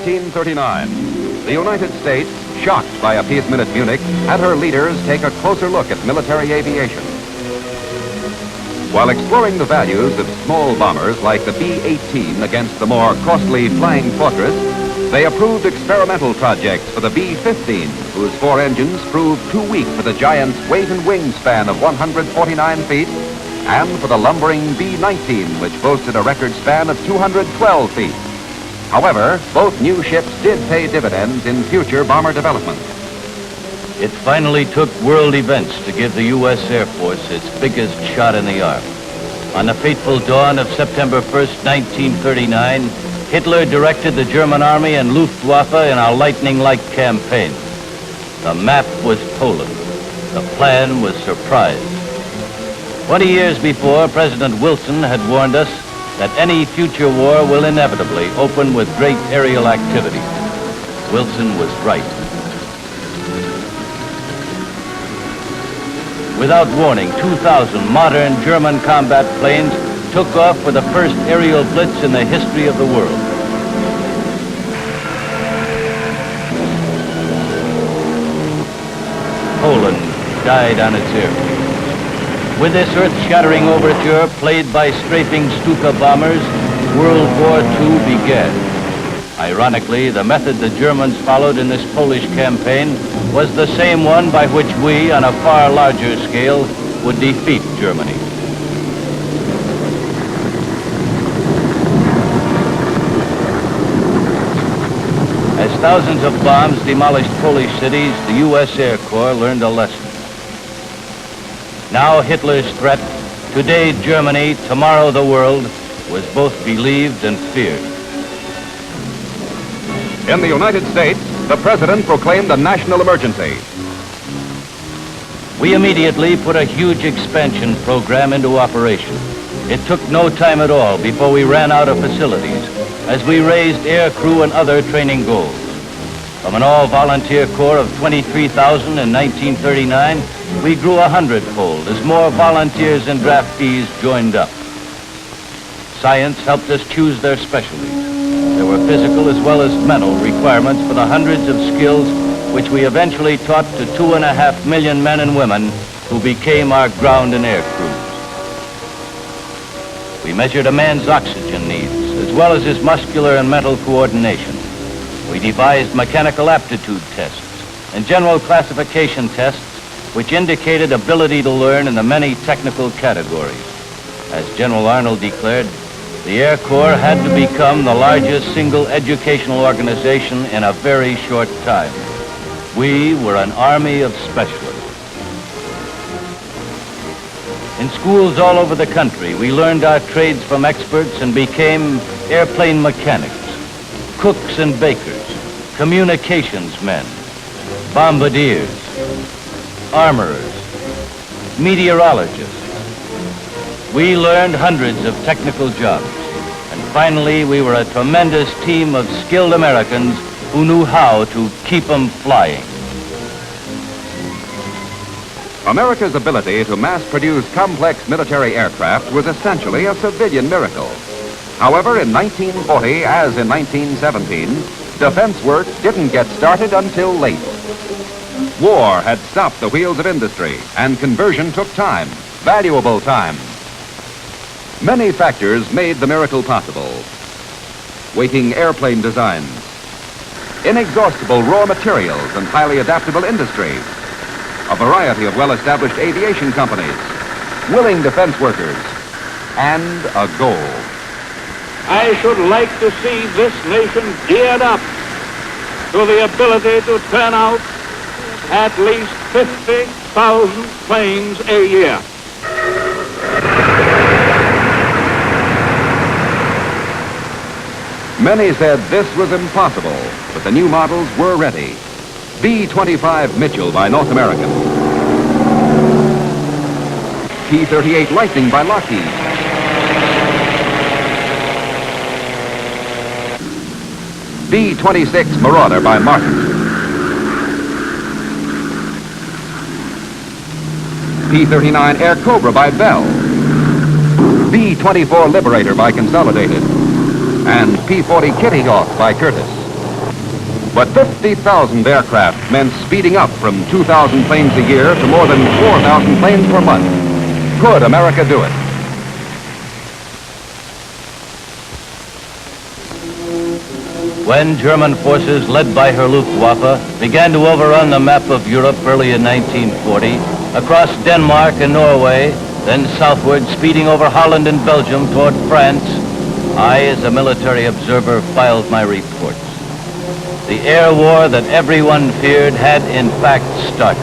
1939, the United States, shocked by appeasement at Munich, had her leaders take a closer look at military aviation. While exploring the values of small bombers like the B-18 against the more costly Flying Fortress, they approved experimental projects for the B-15, whose 4 engines proved too weak for the giant's weight and wingspan of 149 feet, and for the lumbering B-19, which boasted a record span of 212 feet. However, both new ships did pay dividends in future bomber development. It finally took world events to give the U.S. Air Force its biggest shot in the arm. On the fateful dawn of September 1st, 1939, Hitler directed the German Army and Luftwaffe in a lightning-like campaign. The map was Poland. The plan was surprise. 20 years before, President Wilson had warned us that any future war will inevitably open with great aerial activity. Wilson was right. Without warning, 2,000 modern German combat planes took off for the first aerial blitz in the history of the world. Poland died on its airfield. With this earth-shattering overture played by strafing Stuka bombers, World War II began. Ironically, the method the Germans followed in this Polish campaign was the same one by which we, on a far larger scale, would defeat Germany. As thousands of bombs demolished Polish cities, the U.S. Air Corps learned a lesson. Now Hitler's threat, today Germany, tomorrow the world, was both believed and feared. In the United States, the president proclaimed a national emergency. We immediately put a huge expansion program into operation. It took no time at all before we ran out of facilities as we raised air crew and other training goals. From an all-volunteer corps of 23,000 in 1939, we grew 100-fold as more volunteers and draftees joined up. Science helped us choose their specialties. There were physical as well as mental requirements for the hundreds of skills which we eventually taught to 2.5 million men and women who became our ground and air crews. We measured a man's oxygen needs as well as his muscular and mental coordination. We devised mechanical aptitude tests and general classification tests which indicated ability to learn in the many technical categories. As General Arnold declared, the Air Corps had to become the largest single educational organization in a very short time. We were an army of specialists. In schools all over the country, we learned our trades from experts and became airplane mechanics, cooks and bakers, communications men, bombardiers, armorers, meteorologists. We learned hundreds of technical jobs, and finally we were a tremendous team of skilled Americans who knew how to keep them flying. America's ability to mass-produce complex military aircraft was essentially a civilian miracle. However, in 1940, as in 1917, defense work didn't get started until late. War had stopped the wheels of industry, and conversion took time, valuable time. Many factors made the miracle possible. Waiting airplane designs, inexhaustible raw materials and highly adaptable industry, a variety of well-established aviation companies, willing defense workers, and a goal. I should like to see this nation geared up to the ability to turn out at least 50,000 planes a year. Many said this was impossible, but the new models were ready. B-25 Mitchell by North American. P-38 Lightning by Lockheed. B-26 Marauder by Martin. P-39 Air Cobra by Bell. B-24 Liberator by Consolidated. And P-40 Kitty Hawk by Curtiss. But 50,000 aircraft meant speeding up from 2,000 planes a year to more than 4,000 planes per month. Could America do it? When German forces, led by her Luftwaffe, began to overrun the map of Europe early in 1940, across Denmark and Norway, then southward, speeding over Holland and Belgium toward France, I, as a military observer, filed my reports. The air war that everyone feared had, in fact, started.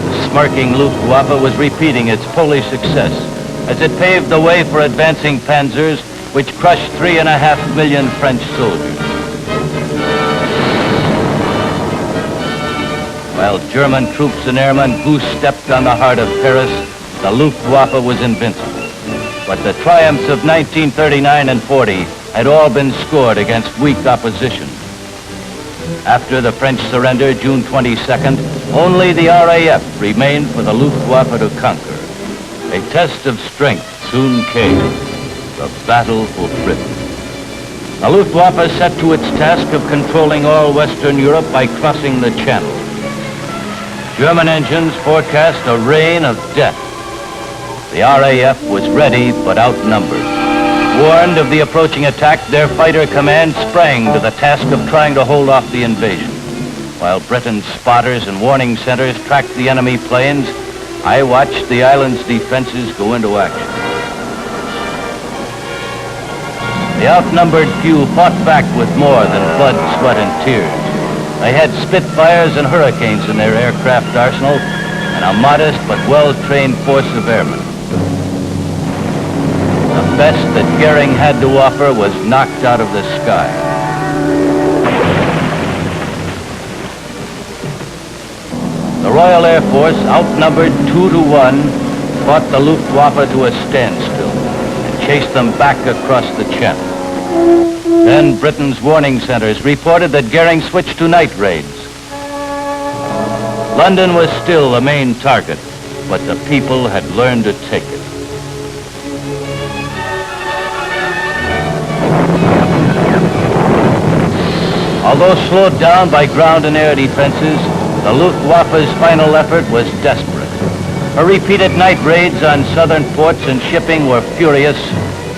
The smirking Luftwaffe was repeating its Polish success as it paved the way for advancing panzers which crushed 3.5 million French soldiers. While German troops and airmen goose-stepped on the heart of Paris, the Luftwaffe was invincible. But the triumphs of 1939 and 40 had all been scored against weak opposition. After the French surrender, June 22nd, only the RAF remained for the Luftwaffe to conquer. A test of strength soon came, the Battle for Britain. The Luftwaffe set to its task of controlling all Western Europe by crossing the Channel. German engines forecast a rain of death. The RAF was ready but outnumbered. Warned of the approaching attack, their fighter command sprang to the task of trying to hold off the invasion. While Britain's spotters and warning centers tracked the enemy planes, I watched the island's defenses go into action. The outnumbered few fought back with more than blood, sweat, and tears. They had Spitfires and Hurricanes in their aircraft arsenal and a modest but well-trained force of airmen. The best that Goering had to offer was knocked out of the sky. The Royal Air Force, outnumbered 2-1, fought the Luftwaffe to a standstill and chased them back across the Channel. Then Britain's warning centers reported that Goering switched to night raids. London was still the main target, but the people had learned to take it. Although slowed down by ground and air defenses, the Luftwaffe's final effort was desperate. Her repeated night raids on southern ports and shipping were furious,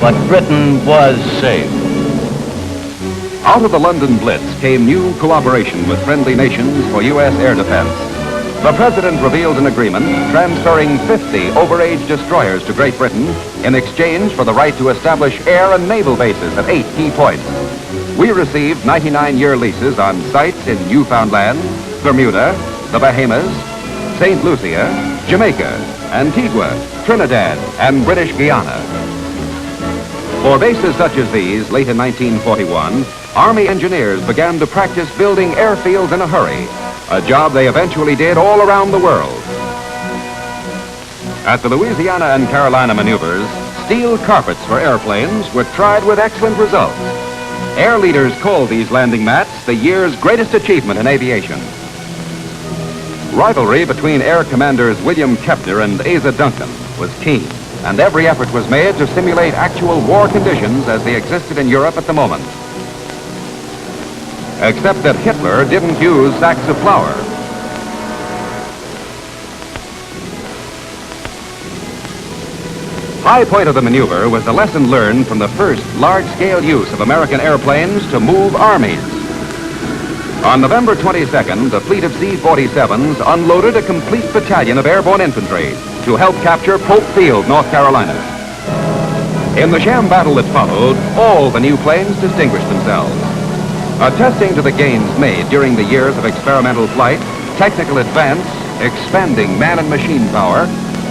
but Britain was saved. Out of the London Blitz came new cooperation with friendly nations for U.S. air defense. The President revealed an agreement transferring 50 overage destroyers to Great Britain in exchange for the right to establish air and naval bases at 8 key points. We received 99-year leases on sites in Newfoundland, Bermuda, the Bahamas, St. Lucia, Jamaica, Antigua, Trinidad, and British Guiana. For bases such as these, late in 1941, Army engineers began to practice building airfields in a hurry, a job they eventually did all around the world. At the Louisiana and Carolina maneuvers, steel carpets for airplanes were tried with excellent results. Air leaders called these landing mats the year's greatest achievement in aviation. Rivalry between Air Commanders William Kepner and Asa Duncan was keen, and every effort was made to simulate actual war conditions as they existed in Europe at the moment. Except that Hitler didn't use sacks of flour. High point of the maneuver was the lesson learned from the first large-scale use of American airplanes to move armies. On November 22nd, the fleet of C-47s unloaded a complete battalion of airborne infantry to help capture Pope Field, North Carolina. In the sham battle that followed, all the new planes distinguished themselves. Attesting to the gains made during the years of experimental flight, technical advance, expanding man and machine power,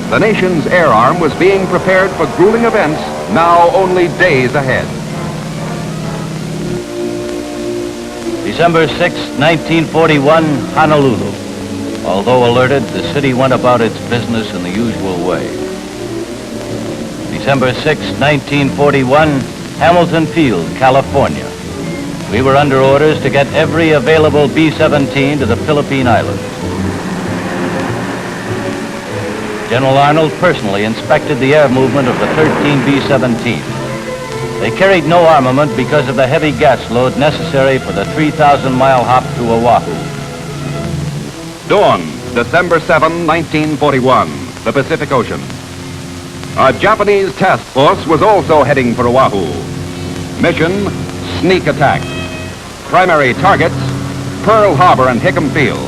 the nation's air arm was being prepared for grueling events now only days ahead. December 6, 1941, Honolulu. Although alerted, the city went about its business in the usual way. December 6, 1941, Hamilton Field, California. We were under orders to get every available B-17 to the Philippine Islands. General Arnold personally inspected the air movement of the 13 B-17s. They carried no armament because of the heavy gas load necessary for the 3,000-mile hop to Oahu. Dawn, December 7, 1941, the Pacific Ocean. A Japanese task force was also heading for Oahu. Mission, sneak attack. Primary targets, Pearl Harbor and Hickam Field.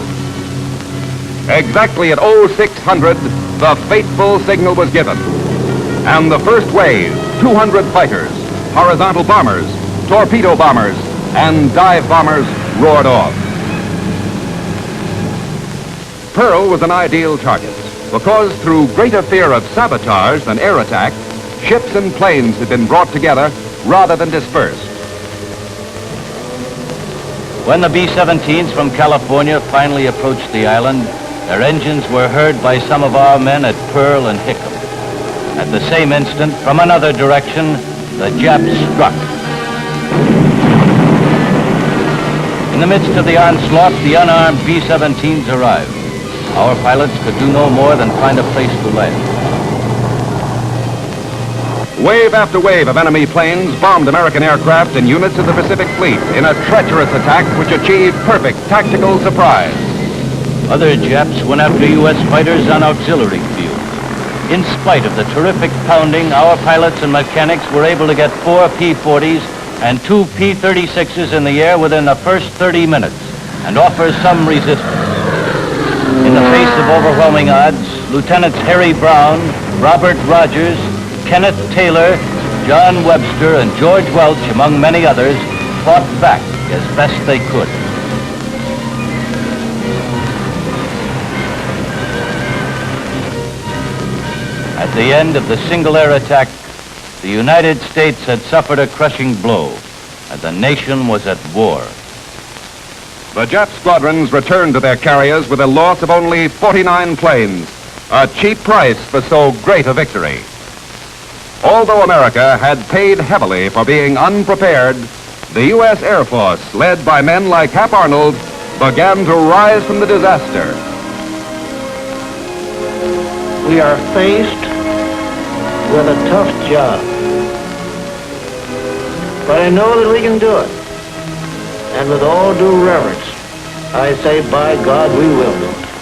Exactly at 0600, the fateful signal was given. And the first wave, 200 fighters, horizontal bombers, torpedo bombers, and dive bombers roared off. Pearl was an ideal target because through greater fear of sabotage than air attack, ships and planes had been brought together rather than dispersed. When the B-17s from California finally approached the island, their engines were heard by some of our men at Pearl and Hickam. At the same instant, from another direction, the Japs struck. In the midst of the onslaught, the unarmed B-17s arrived. Our pilots could do no more than find a place to land. Wave after wave of enemy planes bombed American aircraft and units of the Pacific Fleet in a treacherous attack which achieved perfect tactical surprise. Other Japs went after U.S. fighters on auxiliary fields. In spite of the terrific pounding, our pilots and mechanics were able to get 4 P-40s and 2 P-36s in the air within the first 30 minutes and offer some resistance. In the face of overwhelming odds, Lieutenants Harry Brown, Robert Rogers, Kenneth Taylor, John Webster, and George Welch, among many others, fought back as best they could. At the end of the single air attack, the United States had suffered a crushing blow, and the nation was at war. The Jap squadrons returned to their carriers with a loss of only 49 planes, a cheap price for so great a victory. Although America had paid heavily for being unprepared, the U.S. Air Force, led by men like Hap Arnold, began to rise from the disaster. We are faced with a tough job, but I know that we can do it. And with all due reverence, I say, by God, we will do it.